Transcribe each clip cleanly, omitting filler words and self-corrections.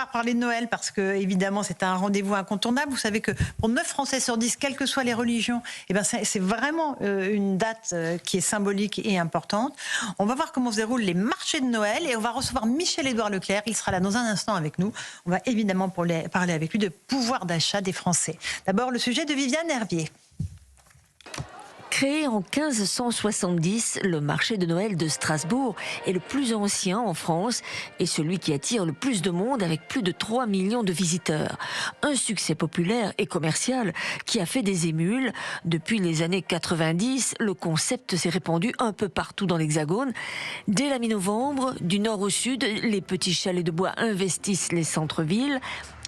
va reparler de Noël parce que, évidemment, c'est un rendez-vous incontournable. Vous savez que pour 9 Français sur 10, quelles que soient les religions, eh ben, c'est vraiment une date qui est symbolique et importante. On va voir comment se déroulent les marchés de Noël et on va recevoir Michel-Édouard Leclerc. Il sera là dans un instant avec nous. On va évidemment parler avec lui de pouvoir d'achat des Français. D'abord, le sujet de Viviane Hervier. Créé en 1570, le marché de Noël de Strasbourg est le plus ancien en France et celui qui attire le plus de monde avec plus de 3 millions de visiteurs. Un succès populaire et commercial qui a fait des émules. Depuis les années 90, le concept s'est répandu un peu partout dans l'Hexagone. Dès la mi-novembre, du nord au sud, les petits chalets de bois investissent les centres-villes.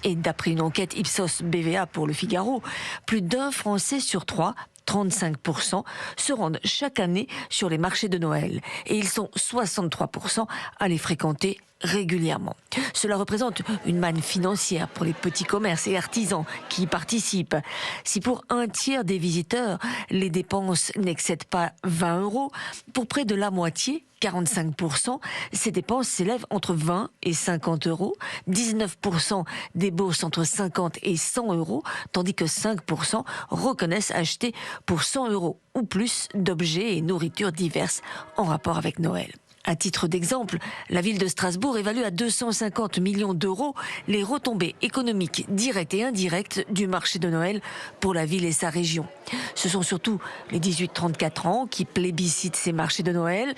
Et d'après une enquête Ipsos BVA pour Le Figaro, plus d'un Français sur 3, 35%, se rendent chaque année sur les marchés de Noël. Et ils sont 63% à les fréquenter régulièrement. Cela représente une manne financière pour les petits commerces et artisans qui y participent. Si pour un tiers des visiteurs, les dépenses n'excèdent pas 20 €, pour près de la moitié, 45%, ces dépenses s'élèvent entre 20 et 50 €, 19% déboursent entre 50 et 100 €, tandis que 5% reconnaissent acheter pour 100 € ou plus d'objets et nourritures diverses en rapport avec Noël. À titre d'exemple, la ville de Strasbourg évalue à 250 millions d'euros les retombées économiques directes et indirectes du marché de Noël pour la ville et sa région. Ce sont surtout les 18-34 ans qui plébiscitent ces marchés de Noël.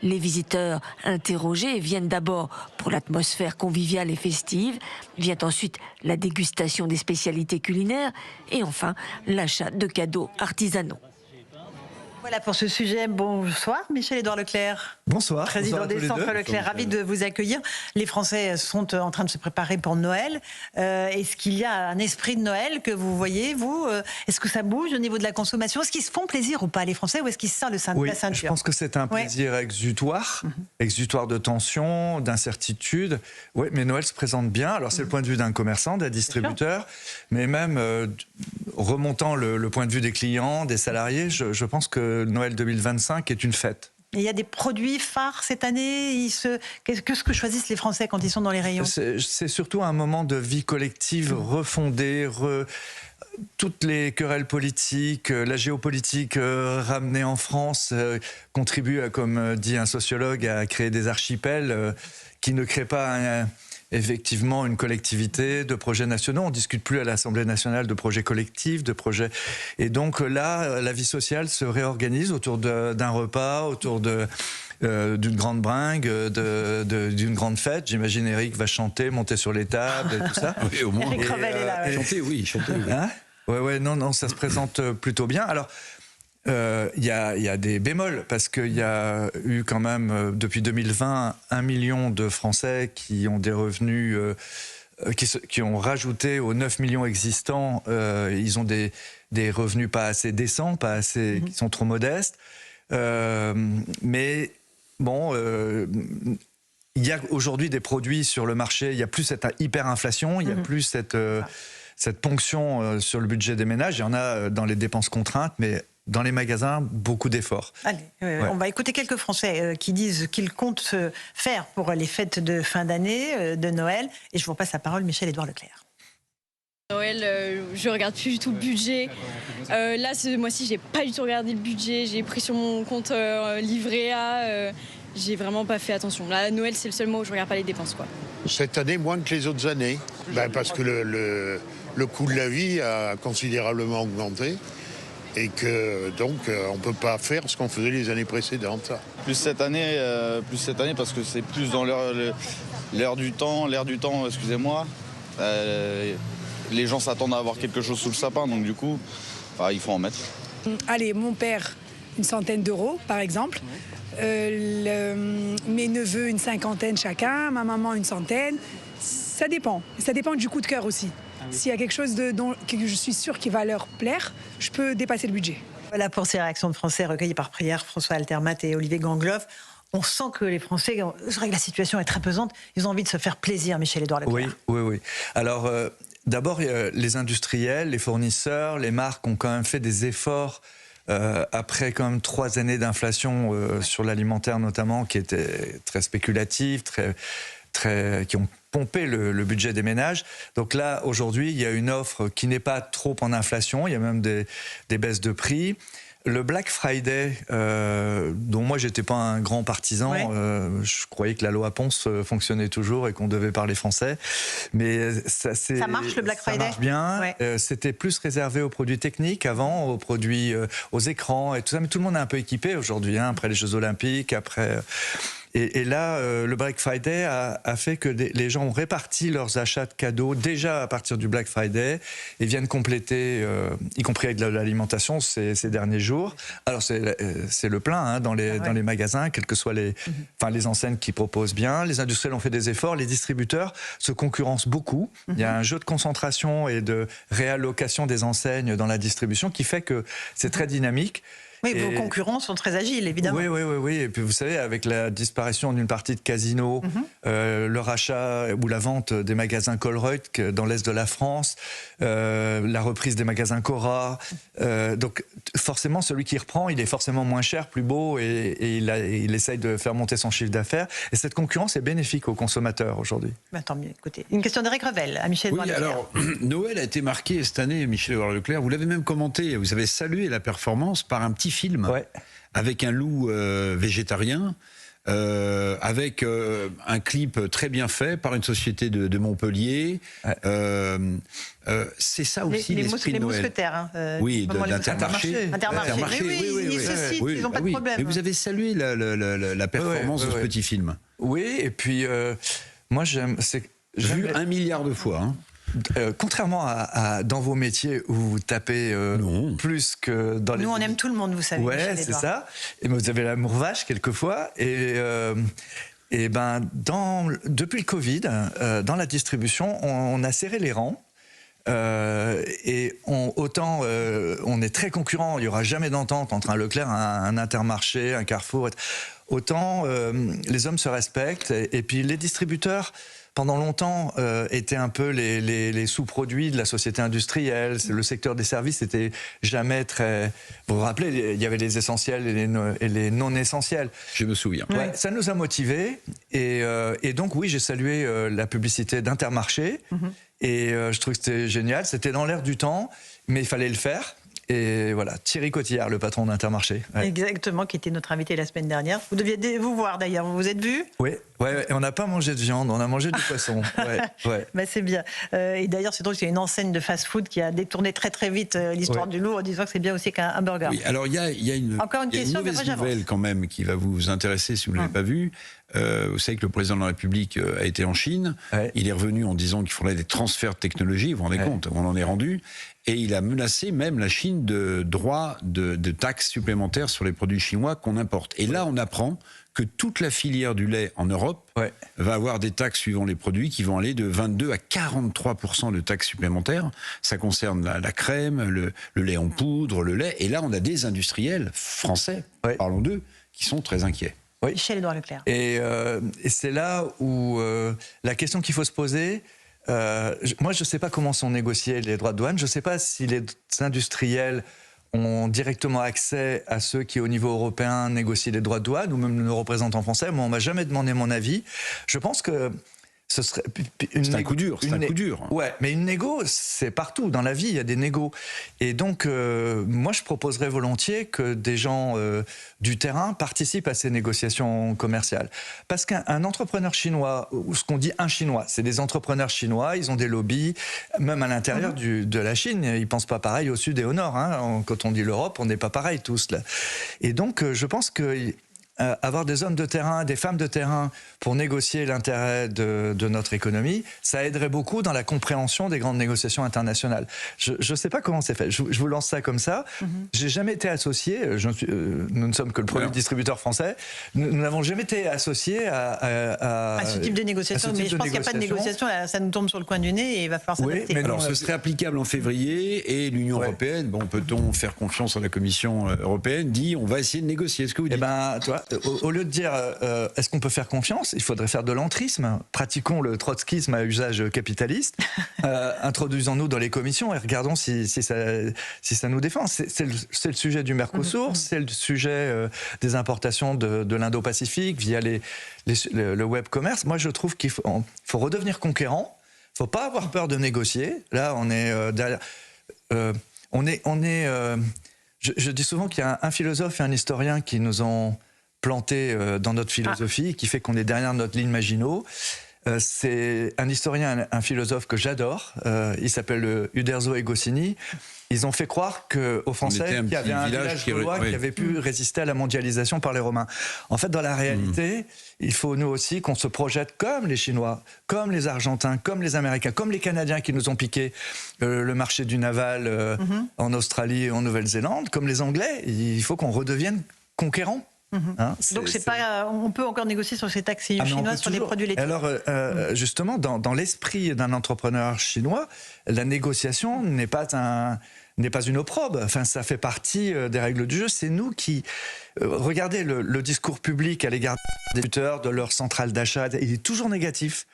Les visiteurs interrogés viennent d'abord pour l'atmosphère conviviale et festive, vient ensuite la dégustation des spécialités culinaires et enfin l'achat de cadeaux artisanaux. Voilà pour ce sujet. Bonsoir, Michel-Édouard Leclerc. Bonsoir. Président des Centres Leclerc, ravi de vous accueillir. Les Français sont en train de se préparer pour Noël. Est-ce qu'il y a un esprit de Noël que vous voyez, vous? Est-ce que ça bouge au niveau de la consommation? Est-ce qu'ils se font plaisir ou pas, les Français, ou est-ce qu'ils se serrent la ceinture? Je pense que c'est un plaisir exutoire, exutoire de tension, d'incertitude. Oui, mais Noël se présente bien. Alors c'est le point de vue d'un commerçant, d'un distributeur, mais même remontant le point de vue des clients, des salariés, je pense que Noël 2025 est une fête. Et il y a des produits phares cette année. Qu'est-ce que choisissent les Français quand ils sont dans les rayons? C'est surtout un moment de vie collective refondée, toutes les querelles politiques, la géopolitique ramenée en France contribue, comme dit un sociologue, à créer des archipels qui ne créent pas effectivement une collectivité de projets nationaux. On ne discute plus à l'Assemblée nationale de projets collectifs, de projets... Et donc là, la vie sociale se réorganise autour d'un repas, autour d'une grande bringue, d'une grande fête. J'imagine Eric va chanter, monter sur les tables et tout ça. Oui, au moins. Eric Revel est là. Chanter, oui. Hein? Ouais, non, ça se présente plutôt bien. Alors, il y a des bémols, parce qu'il y a eu quand même, depuis 2020, 1 million de Français qui ont des revenus, qui ont rajouté aux 9 millions existants, ils ont des revenus pas assez décents, pas assez, qui sont trop modestes. Mais bon... il y a aujourd'hui des produits sur le marché, il n'y a plus cette hyperinflation, il n'y a plus cette ponction sur le budget des ménages. Il y en a dans les dépenses contraintes, mais dans les magasins, beaucoup d'efforts. Allez, on va écouter quelques Français qui disent qu'ils comptent faire pour les fêtes de fin d'année, de Noël. Et je vous passe la parole, Michel-Édouard Leclerc. Noël, je regarde plus du tout le budget. Là, ce mois-ci, j'ai pas du tout regardé le budget. J'ai pris sur mon compte livret A. J'ai vraiment pas fait attention. Là, Noël, c'est le seul mois où je regarde pas les dépenses, quoi. Cette année, moins que les autres années. Parce que le coût de la vie a considérablement augmenté. Et que donc, on peut pas faire ce qu'on faisait les années précédentes. Plus cette année parce que c'est plus dans l'air du temps, excusez-moi. Les gens s'attendent à avoir quelque chose sous le sapin, donc du coup, il faut en mettre. Allez, mon père, une centaine d'euros, par exemple. Mes neveux, une cinquantaine chacun. Ma maman, une centaine. Ça dépend. Ça dépend du coup de cœur aussi. S'il y a quelque chose que je suis sûre qui va leur plaire, je peux dépasser le budget. Voilà pour ces réactions de Français recueillies par Prière, François Altermat et Olivier Gangloff. On sent que les Français, c'est vrai que la situation est très pesante, ils ont envie de se faire plaisir, Michel-Édouard Leclerc. Oui. Alors, d'abord, les industriels, les fournisseurs, les marques ont quand même fait des efforts après quand même 3 années d'inflation sur l'alimentaire notamment, qui était très spéculative, qui ont pompé le budget des ménages. Donc là, aujourd'hui, il y a une offre qui n'est pas trop en inflation, il y a même des baisses de prix. Le Black Friday, dont moi j'étais pas un grand partisan, je croyais que la loi Ponce fonctionnait toujours et qu'on devait parler français, mais ça marche le Black Friday. Ça marche bien. C'était plus réservé aux produits techniques avant, aux produits, aux écrans et tout ça, mais tout le monde est un peu équipé aujourd'hui, hein, après les Jeux Olympiques, après. Et là, le Black Friday a fait que les gens ont réparti leurs achats de cadeaux déjà à partir du Black Friday et viennent compléter, y compris avec de l'alimentation, ces derniers jours. Alors c'est le plein hein, dans les magasins, quelles que soient les enseignes qui proposent bien. Les industriels ont fait des efforts, les distributeurs se concurrencent beaucoup. Il y a un jeu de concentration et de réallocation des enseignes dans la distribution qui fait que c'est très dynamique. Oui, vos concurrents sont très agiles, évidemment. Oui. Et puis vous savez, avec la disparition d'une partie de Casino, le rachat ou la vente des magasins Colruyt dans l'est de la France, la reprise des magasins Cora, donc forcément celui qui reprend, il est forcément moins cher, plus beau et il essaye de faire monter son chiffre d'affaires. Et cette concurrence est bénéfique aux consommateurs aujourd'hui. Tant mieux. Écoutez, une question d'Éric Revel à Michel Edouard Leclerc. Alors, Noël a été marqué cette année, Michel Edouard Leclerc. Vous l'avez même commenté, vous avez salué la performance par un petit film avec un loup végétarien, avec un clip très bien fait par une société de Montpellier. C'est ça aussi l'esprit de Noël. Les mousquetaires. Oui, d'Intermarché. Intermarché. Oui, ils se citent, ils n'ont pas de problème. Mais vous avez salué la performance de ce petit film. Oui, et puis moi j'aime... Vu 1 milliard de fois, hein. Contrairement à dans vos métiers où vous tapez plus que dans les... Nous, on aime tout le monde, vous savez. Ouais, c'est ça. Et vous avez l'amour vache quelquefois. Et depuis le Covid, dans la distribution, on a serré les rangs. Et autant on est très concurrent, il n'y aura jamais d'entente entre un Leclerc, un Intermarché, un Carrefour. Autant les hommes se respectent. Et puis les distributeurs, pendant longtemps, étaient un peu les sous-produits de la société industrielle. Le secteur des services n'était jamais très... Vous vous rappelez, il y avait les essentiels et les non-essentiels. Je me souviens. Ouais, ça nous a motivés. Et donc, oui, j'ai salué la publicité d'Intermarché. Et je trouve que c'était génial. C'était dans l'air du temps, mais il fallait le faire. Et voilà, Thierry Cotillard, le patron d'Intermarché. Ouais. Exactement, qui était notre invité la semaine dernière. Vous deviez vous voir d'ailleurs, vous vous êtes vus ? Oui, et on n'a pas mangé de viande, on a mangé du poisson. C'est bien. Et d'ailleurs, c'est drôle, c'est une enseigne de fast-food qui a détourné très très vite l'histoire du loup en disant que c'est bien aussi qu'un burger. Oui, alors il y a une mauvaise nouvelle quand même qui va vous intéresser si vous ne l'avez pas vue. Vous savez que le président de la République a été en Chine. Il est revenu en disant qu'il faudrait des transferts de technologie. Vous vous rendez compte, on en est rendu. Et il a menacé même la Chine de droits de taxes supplémentaires sur les produits chinois qu'on importe. Et là, on apprend que toute la filière du lait en Europe va avoir des taxes suivant les produits qui vont aller de 22 à 43% de taxes supplémentaires. Ça concerne la crème, le lait en poudre, le lait. Et là, on a des industriels français, parlons d'eux, qui sont très inquiets. Michel Edouard Leclerc. Et c'est là où la question qu'il faut se poser... moi, je ne sais pas comment sont négociés les droits de douane. Je ne sais pas si les industriels ont directement accès à ceux qui, au niveau européen, négocient les droits de douane, ou même nos représentants français. Moi, on ne m'a jamais demandé mon avis. Je pense que ce serait... C'est un coup dur, c'est un coup dur. Ouais, mais une négo, c'est partout. Dans la vie, il y a des négos. Et donc, moi, je proposerais volontiers que des gens du terrain participent à ces négociations commerciales. Parce qu'un entrepreneur chinois, ou ce qu'on dit un chinois, c'est des entrepreneurs chinois, ils ont des lobbies, même à l'intérieur de la Chine, ils ne pensent pas pareil au sud et au nord. Hein. Quand on dit l'Europe, on n'est pas pareil tous. Là. Et donc, je pense que... avoir des hommes de terrain, des femmes de terrain pour négocier l'intérêt de notre économie, ça aiderait beaucoup dans la compréhension des grandes négociations internationales. Je ne sais pas comment c'est fait. Je vous lance ça comme ça. J'ai jamais été associé. Nous ne sommes que le premier distributeur français. Nous n'avons jamais été associés à ce type de négociation. Mais je pense qu'il n'y a pas de négociation. Là, ça nous tombe sur le coin du nez et il va falloir s'adapter. Mais alors, ce serait applicable en février et l'Union européenne, peut-on faire confiance à la Commission européenne, dit on va essayer de négocier. Est-ce que vous dites ? Toi, au lieu de dire est-ce qu'on peut faire confiance, il faudrait faire de l'entrisme. Pratiquons le trotskisme à usage capitaliste. Introduisons-nous dans les commissions et regardons si ça nous défend. C'est le sujet du Mercosur, c'est le sujet des importations de l'Indo-Pacifique via le web commerce. Moi, je trouve qu'il faut redevenir conquérant. Il ne faut pas avoir peur de négocier. Là, on est derrière. Je dis souvent qu'il y a un philosophe et un historien qui nous ont plantés dans notre philosophie, qui fait qu'on est derrière notre ligne Maginot. C'est un historien, un philosophe que j'adore. Il s'appelle Uderzo et Goscinny. Ils ont fait croire qu'aux Français qu'il y avait un village gaulois qui avait pu résister à la mondialisation par les Romains. En fait, dans la réalité, il faut nous aussi qu'on se projette comme les Chinois, comme les Argentins, comme les Américains, comme les Canadiens qui nous ont piqué le marché du naval en Australie et en Nouvelle-Zélande, comme les Anglais. Il faut qu'on redevienne conquérants. Hein, donc on peut encore négocier sur ces taxes chinoises sur les produits laitiers. Alors justement, dans l'esprit d'un entrepreneur chinois, la négociation n'est pas une opprobre. Enfin, ça fait partie des règles du jeu. C'est nous qui regardez le discours public à l'égard des distributeurs, de leur centrale d'achat. Il est toujours négatif.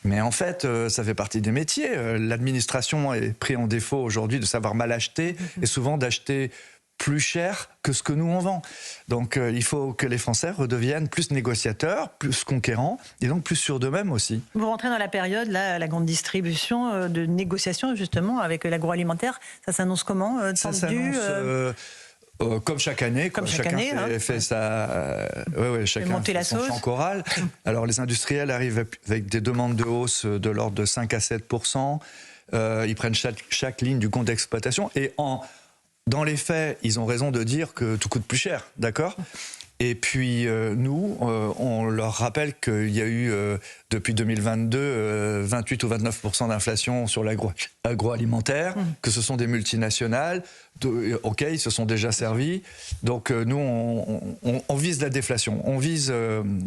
Mais en fait, ça fait partie des métiers. L'administration est prise en défaut aujourd'hui de savoir mal acheter et souvent d'acheter plus cher que ce que nous on vend. Donc il faut que les Français redeviennent plus négociateurs, plus conquérants et donc plus sûrs d'eux-mêmes aussi. Vous rentrez dans la période, là, la grande distribution de négociation justement avec l'agroalimentaire. Ça s'annonce comment Ça s'annonce comme chaque année. Chacun fait sa... chacun fait son chant choral. Alors les industriels arrivent avec des demandes de hausse de l'ordre de 5 à 7%. Ils prennent chaque ligne du compte d'exploitation et dans les faits, ils ont raison de dire que tout coûte plus cher, d'accord ? Et puis nous, on leur rappelle qu'il y a eu depuis 2022 28 ou 29% d'inflation sur l'agroalimentaire, que ce sont des multinationales. Ok, ils se sont déjà servis. Donc nous, on vise la déflation. On vise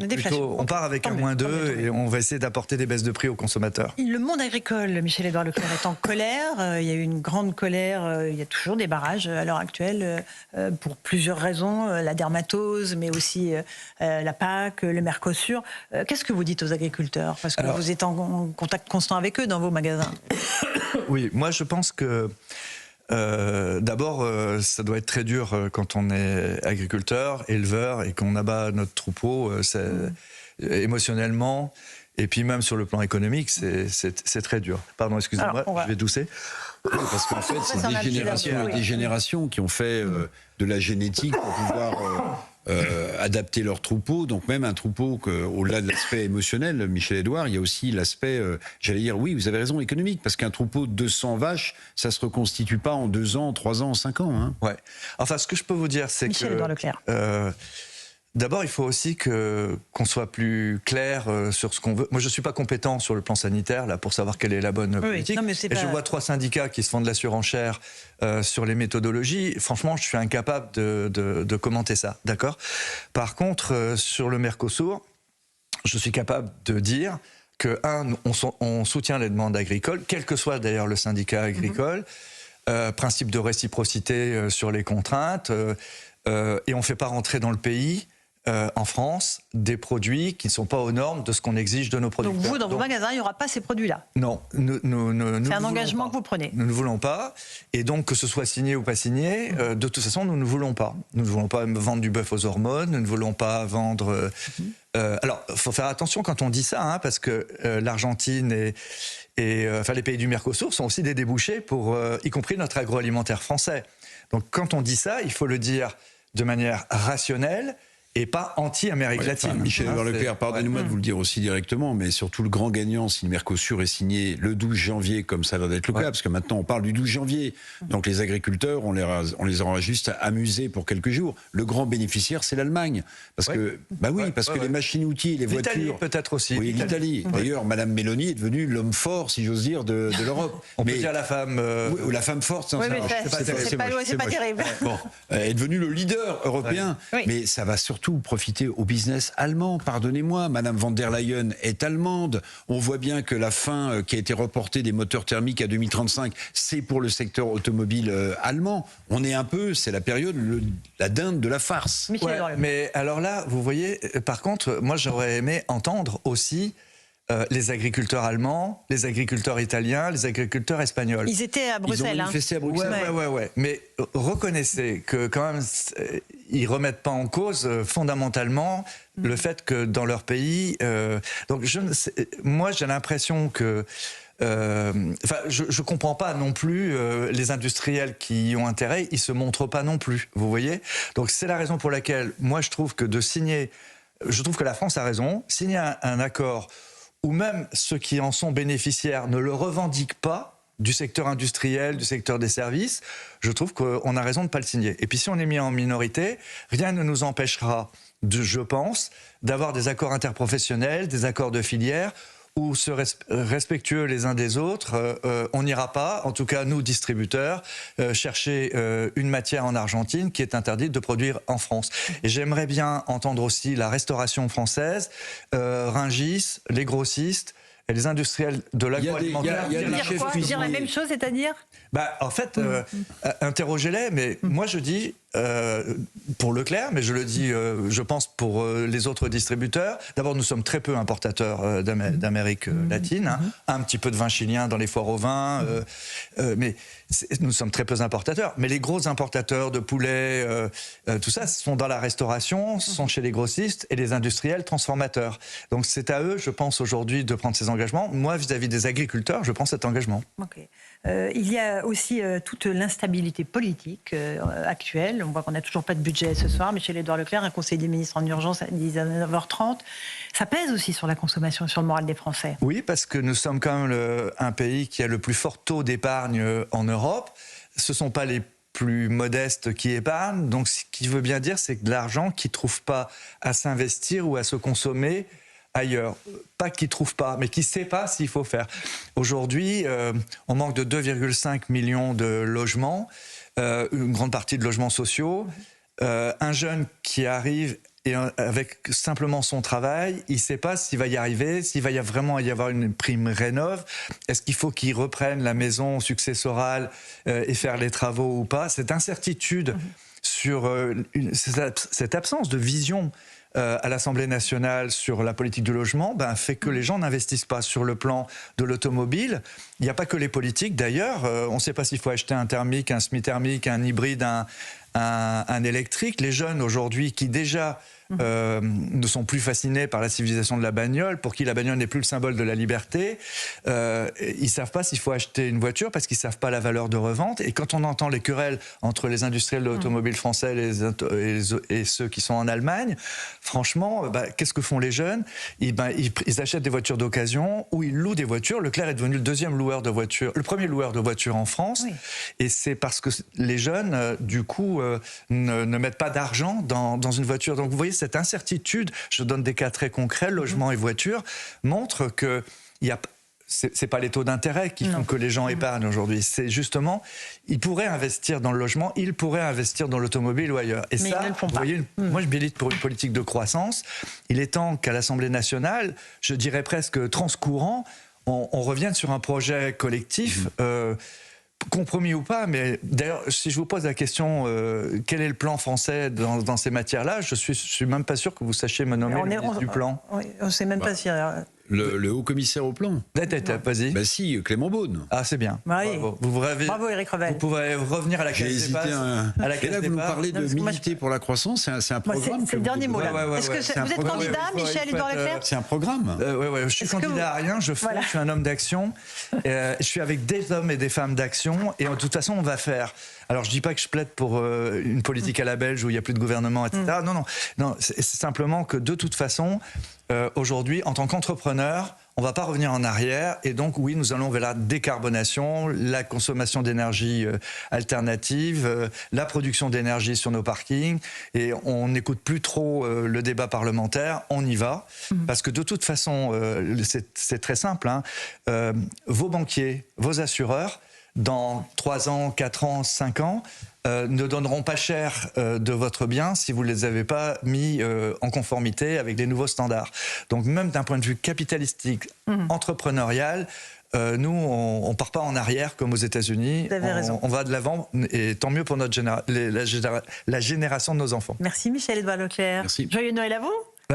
plutôt, on part avec un -2 et on va essayer d'apporter des baisses de prix aux consommateurs. Le monde agricole, Michel-Édouard Leclerc, est en colère. Il y a eu une grande colère. Il y a toujours des barrages à l'heure actuelle pour plusieurs raisons. La dermatose, mais aussi la PAC, le Mercosur. Qu'est-ce que vous dites aux agriculteurs ? Parce que vous êtes en contact constant avec eux dans vos magasins. Oui, moi je pense que d'abord, ça doit être très dur quand on est agriculteur, éleveur et qu'on abat notre troupeau émotionnellement. Et puis même sur le plan économique, c'est très dur. Pardon, excusez-moi, je vais dousser. Parce qu'en fait, c'est des générations qui ont fait de la génétique pour pouvoir adapter leur troupeau. Donc même un troupeau, au-delà de l'aspect émotionnel, Michel-Édouard, il y a aussi l'aspect, j'allais dire, oui, vous avez raison, économique, parce qu'un troupeau de 200 vaches, ça se reconstitue pas en 2 ans, 3 ans, 5 ans. Hein. Ouais. Enfin, ce que je peux vous dire, c'est Michel-Édouard Leclerc. D'abord, il faut aussi qu'on soit plus clair sur ce qu'on veut. Moi, je ne suis pas compétent sur le plan sanitaire là, pour savoir quelle est la bonne politique. Non, je vois 3 syndicats qui se font de la surenchère sur les méthodologies. Franchement, je suis incapable de commenter ça. D'accord ? Par contre, sur le Mercosur, je suis capable de dire que, on soutient les demandes agricoles, quel que soit d'ailleurs le syndicat agricole, principe de réciprocité sur les contraintes, et on ne fait pas rentrer dans le pays en France des produits qui ne sont pas aux normes de ce qu'on exige de nos producteurs. Donc vous, dans vos magasins, il n'y aura pas ces produits-là ? Non. C'est un engagement que vous prenez ? Nous ne voulons pas. Et donc, que ce soit signé ou pas signé, de toute façon, nous ne voulons pas. Nous ne voulons pas vendre du bœuf aux hormones, nous ne voulons pas vendre... alors, il faut faire attention quand on dit ça, hein, parce que l'Argentine et les pays du Mercosur sont aussi des débouchés pour, y compris notre agroalimentaire français. Donc, quand on dit ça, il faut le dire de manière rationnelle, et pas anti-Amérique latine. Michel-Édouard Leclerc, pardonnez-moi de vous le dire aussi directement, mais surtout le grand gagnant si le Mercosur est signé le 12 janvier, comme ça va être le cas, parce que maintenant on parle du 12 janvier. Donc les agriculteurs, on les aura juste amusés pour quelques jours. Le grand bénéficiaire, c'est l'Allemagne. Parce que, les machines-outils, les voitures... L'Italie, peut-être aussi. Oui, l'Italie. D'ailleurs, Madame Mélanie est devenue l'homme fort, si j'ose dire, de l'Europe. On peut dire la femme... ou la femme forte. C'est pas terrible. Bon, elle est devenue le leader européen, mais ça va surtout surtout profiter au business allemand. Pardonnez-moi, Madame von der Leyen est allemande. On voit bien que la fin qui a été reportée des moteurs thermiques à 2035, c'est pour le secteur automobile allemand. On est un peu, c'est la période, la dinde de la farce. Ouais, mais alors là, vous voyez, par contre, moi j'aurais aimé entendre aussi les agriculteurs allemands, les agriculteurs italiens, les agriculteurs espagnols. Ils étaient à Bruxelles. Ils ont manifesté à Bruxelles. Ouais. Mais reconnaissez que quand même, ils remettent pas en cause fondamentalement le fait que dans leur pays. Donc moi j'ai l'impression que. Je comprends pas non plus les industriels qui y ont intérêt, ils se montrent pas non plus. Vous voyez. Donc c'est la raison pour laquelle moi je trouve que je trouve que la France a raison. Signer un accord où même ceux qui en sont bénéficiaires ne le revendiquent pas, du secteur industriel, du secteur des services, je trouve qu'on a raison de ne pas le signer. Et puis si on est mis en minorité, rien ne nous empêchera, je pense, d'avoir des accords interprofessionnels, des accords de filière, où se respectueux les uns des autres, on n'ira pas, en tout cas nous distributeurs, chercher une matière en Argentine qui est interdite de produire en France. Et j'aimerais bien entendre aussi la restauration française, Rungis, les grossistes et les industriels de l'agroalimentaire. Dire la même chose, c'est-à-dire en fait, interrogez-les, mais moi je dis, pour Leclerc, mais je le dis, je pense, pour les autres distributeurs, d'abord nous sommes très peu importateurs d'Amérique latine, hein, un petit peu de vin chilien dans les foires au vin, mais nous sommes très peu importateurs. Mais les gros importateurs de poulet, tout ça, sont dans la restauration, sont chez les grossistes et les industriels transformateurs. Donc c'est à eux, je pense, aujourd'hui de prendre ces engagements. Moi, vis-à-vis des agriculteurs, je prends cet engagement. Okay. Il y a aussi toute l'instabilité politique actuelle. On voit qu'on n'a toujours pas de budget ce soir. Michel-Édouard Leclerc, un conseiller des ministres en urgence à 19h30. Ça pèse aussi sur la consommation et sur le moral des Français. Oui, parce que nous sommes quand même un pays qui a le plus fort taux d'épargne en Europe. Ce ne sont pas les plus modestes qui épargnent. Donc ce qui veut bien dire, c'est que de l'argent qui ne trouve pas à s'investir ou à se consommer ailleurs. Pas qui ne trouve pas, mais qui ne sait pas s'il faut faire. Aujourd'hui, on manque de 2,5 millions de logements, une grande partie de logements sociaux. Un jeune qui arrive et avec simplement son travail, il ne sait pas s'il va y arriver, s'il va vraiment y avoir une prime rénov'. Est-ce qu'il faut qu'il reprenne la maison successorale et faire les travaux ou pas? Cette incertitude sur cette absence de vision à l'Assemblée nationale sur la politique du logement fait que les gens n'investissent pas. Sur le plan de l'automobile, il n'y a pas que les politiques d'ailleurs. On ne sait pas s'il faut acheter un thermique, un semi-thermique, un hybride, un électrique. Les jeunes aujourd'hui qui déjà ne sont plus fascinés par la civilisation de la bagnole, pour qui la bagnole n'est plus le symbole de la liberté, ils ne savent pas s'il faut acheter une voiture parce qu'ils ne savent pas la valeur de revente. Et quand on entend les querelles entre les industriels de l'automobile français et ceux qui sont en Allemagne, franchement, qu'est-ce que font les jeunes? Ils achètent des voitures d'occasion ou ils louent des voitures. Leclerc est devenu le deuxième loueur de voitures, le premier loueur de voitures en France. Oui. Et c'est parce que les jeunes, du coup, ne mettent pas d'argent dans une voiture. Donc vous voyez, cette incertitude, je donne des cas très concrets, logement et voiture, montre que c'est pas les taux d'intérêt qui font que les gens épargnent aujourd'hui. C'est justement, ils pourraient investir dans le logement, ils pourraient investir dans l'automobile ou ailleurs. Et mais ça, vous voyez, moi je milite pour une politique de croissance. Il est temps qu'à l'Assemblée nationale, je dirais presque transcourant, on revienne sur un projet collectif. Compromis ou pas, mais d'ailleurs, si je vous pose la question, quel est le plan français dans ces matières-là, je suis même pas sûr que vous sachiez me nommer le ministre du plan. Oui, on ne sait même pas si... Le haut commissaire au plan. Vas-y. Bah si, Clément Beaune. Ah, c'est bien. Oui. Bravo Éric Revel. Vous pouvez revenir à la caisse des passes. Et là, vous nous parlez de militer pour la croissance, c'est un programme. C'est le dernier mot, là. Est-ce que vous êtes candidat, Michel-Édouard Leclerc? C'est un programme. Oui, je suis candidat à rien, je suis un homme d'action. Je suis avec des hommes et des femmes d'action. Et de toute façon, on va faire... Alors, je ne dis pas que je plaide pour une politique à la belge où il n'y a plus de gouvernement, etc. Non, c'est simplement que de toute façon, aujourd'hui, en tant qu'entrepreneur, on ne va pas revenir en arrière. Et donc, oui, nous allons vers la décarbonation, la consommation d'énergie alternative, la production d'énergie sur nos parkings. Et on n'écoute plus trop le débat parlementaire, on y va. Parce que de toute façon, c'est très simple. Vos banquiers, vos assureurs, dans 3 ans, 4 ans, 5 ans, ne donneront pas cher de votre bien si vous ne les avez pas mis en conformité avec les nouveaux standards. Donc même d'un point de vue capitalistique, entrepreneurial, nous, on ne part pas en arrière comme aux États-Unis. Vous avez raison. On va de l'avant et tant mieux pour notre la génération de nos enfants. Merci Michel Edouard Leclerc. Merci. Joyeux Noël à vous.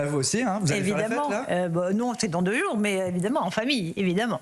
Vous aussi, hein, vous allez évidemment. faire la fête, là Non, c'est dans 2 jours, mais évidemment, en famille, évidemment.